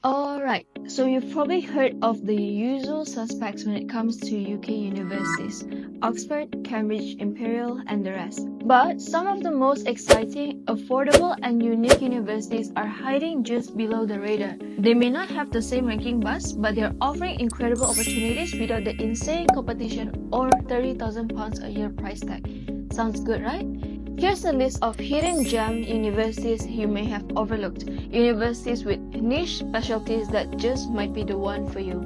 Alright, so you've probably heard of the usual suspects when it comes to UK universities: Oxford, Cambridge, Imperial, and the rest. But some of the most exciting, affordable, and unique universities are hiding just below the radar. They may not have the same ranking buzz, but they're offering incredible opportunities without the insane competition or £30,000 a year price tag. Sounds good, right? Here's a list of hidden gem universities you may have overlooked. Universities with niche specialties that just might be the one for you.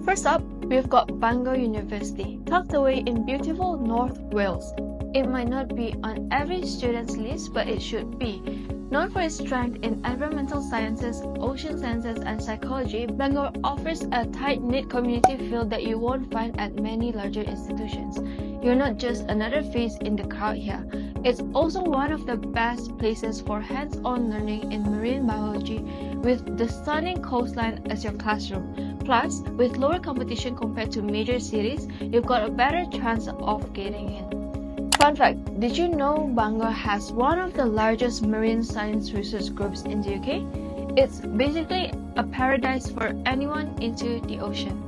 First up, we've got Bangor University, tucked away in beautiful North Wales. It might not be on every student's list, but it should be. Known for its strength in environmental sciences, ocean sciences, and psychology, Bangor offers a tight-knit community feel that you won't find at many larger institutions. You're not just another face in the crowd here. It's also one of the best places for hands-on learning in marine biology, with the stunning coastline as your classroom. Plus, with lower competition compared to major cities, you've got a better chance of getting in. Fun fact, did you know Bangor has one of the largest marine science research groups in the UK? It's basically a paradise for anyone into the ocean.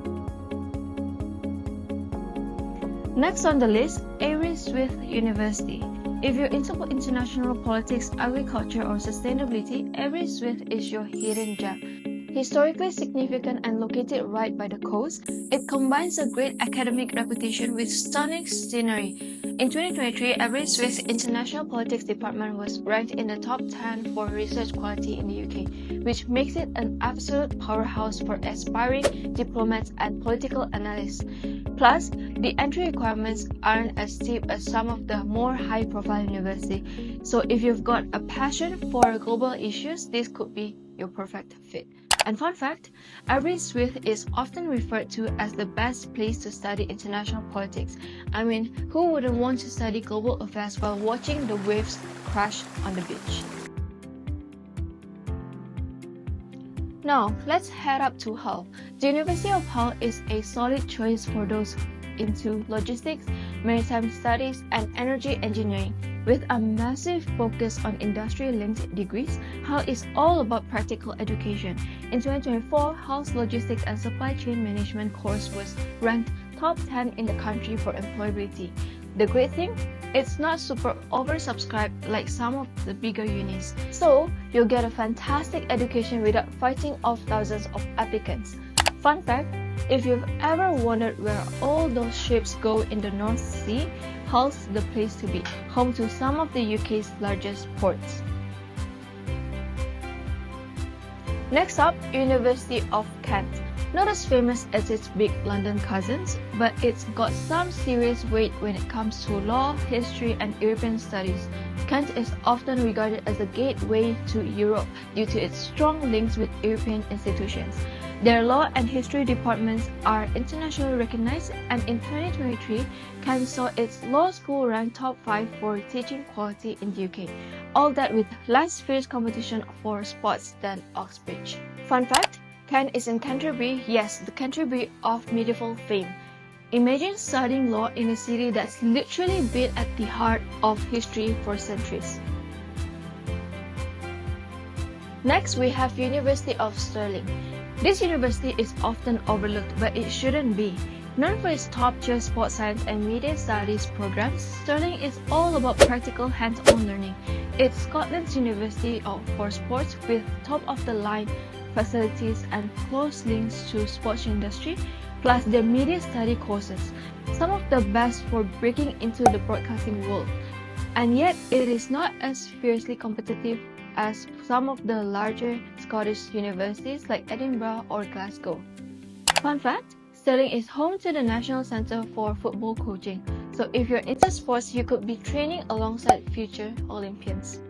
Next on the list, Aberystwyth University. If you're into international politics, agriculture, or sustainability, Aberystwyth is your hidden gem. Historically significant and located right by the coast, it combines a great academic reputation with stunning scenery. In 2023, Aberystwyth's International Politics Department was ranked in the top 10 for research quality in the UK, which makes it an absolute powerhouse for aspiring diplomats and political analysts. Plus, the entry requirements aren't as steep as some of the more high-profile universities, so if you've got a passion for global issues, this could be your perfect fit. And fun fact, Aberystwyth is often referred to as the best place to study international politics. I mean, who wouldn't want to study global affairs while watching the waves crash on the beach? Now, let's head up to Hull. The University of Hull is a solid choice for those into logistics, maritime studies, and energy engineering. With a massive focus on industry-linked degrees, Hull is all about practical education. In 2024, Hull's Logistics and Supply Chain Management course was ranked top 10 in the country for employability. The great thing? It's not super oversubscribed like some of the bigger unis. So, you'll get a fantastic education without fighting off thousands of applicants. Fun fact, if you've ever wondered where all those ships go in the North Sea, Hull's the place to be, home to some of the UK's largest ports. Next up, University of Kent. Not as famous as its big London cousins, but it's got some serious weight when it comes to law, history, and European studies. Kent is often regarded as a gateway to Europe due to its strong links with European institutions. Their law and history departments are internationally recognized, and in 2023, Kent saw its law school ranked top 5 for teaching quality in the UK. All that with less fierce competition for spots than Oxbridge. Fun fact, Kent is in Canterbury, yes, the Canterbury of medieval fame. Imagine studying law in a city that's literally been at the heart of history for centuries. Next, we have University of Stirling. This university is often overlooked, but it shouldn't be. Known for its top-tier sports science and media studies programs, Stirling is all about practical hands-on learning. It's Scotland's university for sports with top-of-the-line facilities and close links to sports industry, plus their media study courses, some of the best for breaking into the broadcasting world. And yet, it is not as fiercely competitive as some of the larger Scottish universities like Edinburgh or Glasgow. Fun fact, Stirling is home to the National Centre for Football Coaching, so if you're into sports, you could be training alongside future Olympians.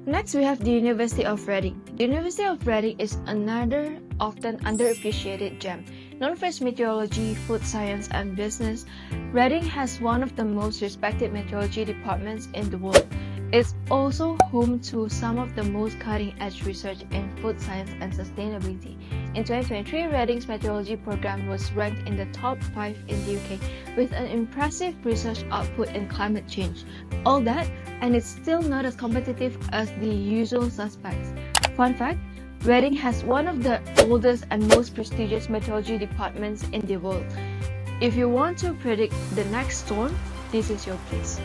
Next, we have the University of Reading. The University of Reading is another often underappreciated gem. Known for its meteorology, food science, and business, Reading has one of the most respected meteorology departments in the world. It's also home to some of the most cutting-edge research in food science and sustainability. In 2023, Reading's meteorology program was ranked in the top 5 in the UK, with an impressive research output in climate change. All that, and it's still not as competitive as the usual suspects. Fun fact, Reading has one of the oldest and most prestigious meteorology departments in the world. If you want to predict the next storm, this is your place.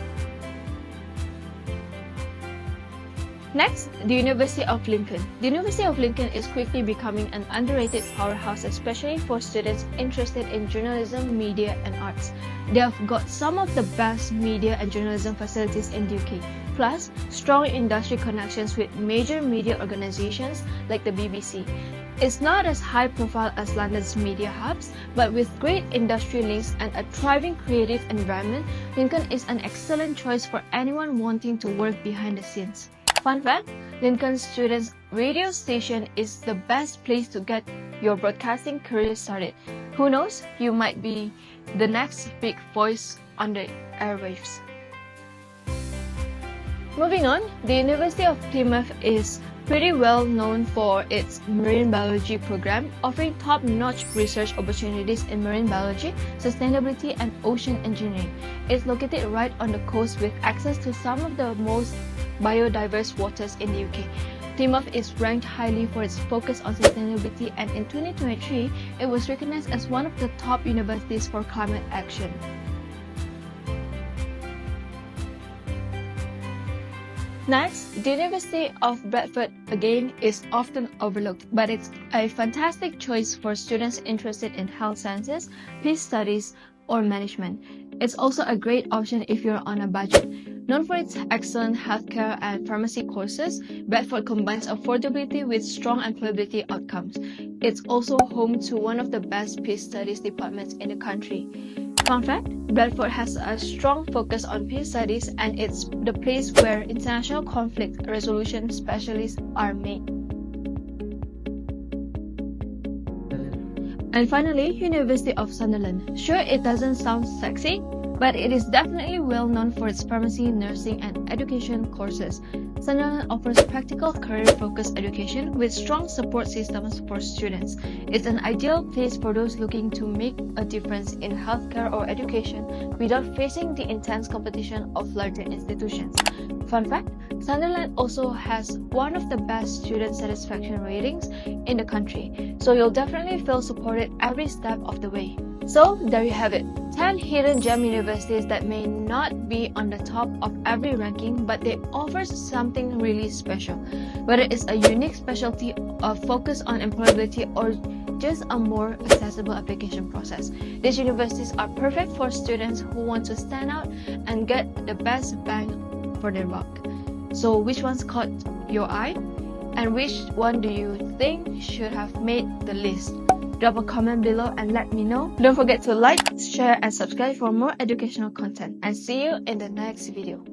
Next, the University of Lincoln. The University of Lincoln is quickly becoming an underrated powerhouse, especially for students interested in journalism, media, and arts. They have got some of the best media and journalism facilities in the UK, plus strong industry connections with major media organizations like the BBC. It's not as high profile as London's media hubs, but with great industry links and a thriving creative environment, Lincoln is an excellent choice for anyone wanting to work behind the scenes. Fun fact, Lincoln Students Radio Station is the best place to get your broadcasting career started. Who knows, you might be the next big voice on the airwaves. Moving on, the University of Plymouth is pretty well known for its marine biology program, offering top-notch research opportunities in marine biology, sustainability, and ocean engineering. It's located right on the coast with access to some of the most biodiverse waters in the UK. Plymouth is ranked highly for its focus on sustainability, and in 2023, it was recognized as one of the top universities for climate action. Next, the University of Bradford again is often overlooked, but it's a fantastic choice for students interested in health sciences, peace studies, or management. It's also a great option if you're on a budget. Known for its excellent healthcare and pharmacy courses, Bradford combines affordability with strong employability outcomes. It's also home to one of the best peace studies departments in the country. Fun fact, Bradford has a strong focus on peace studies, and it's the place where international conflict resolution specialists are made. And finally, University of Sunderland. Sure, it doesn't sound sexy, but it is definitely well known for its pharmacy, nursing, and education courses. Sunderland offers practical career-focused education with strong support systems for students. It's an ideal place for those looking to make a difference in healthcare or education without facing the intense competition of larger institutions. Fun fact, Sunderland also has one of the best student satisfaction ratings in the country, so you'll definitely feel supported every step of the way. So there you have it, 10 hidden gem universities that may not be on the top of every ranking, but they offer something really special. Whether it's a unique specialty, a focus on employability, or just a more accessible application process, these universities are perfect for students who want to stand out and get the best bang for their buck. So which ones caught your eye? And which one do you think should have made the list? Drop a comment below and let me know. Don't forget to like, share, and subscribe for more educational content. And see you in the next video.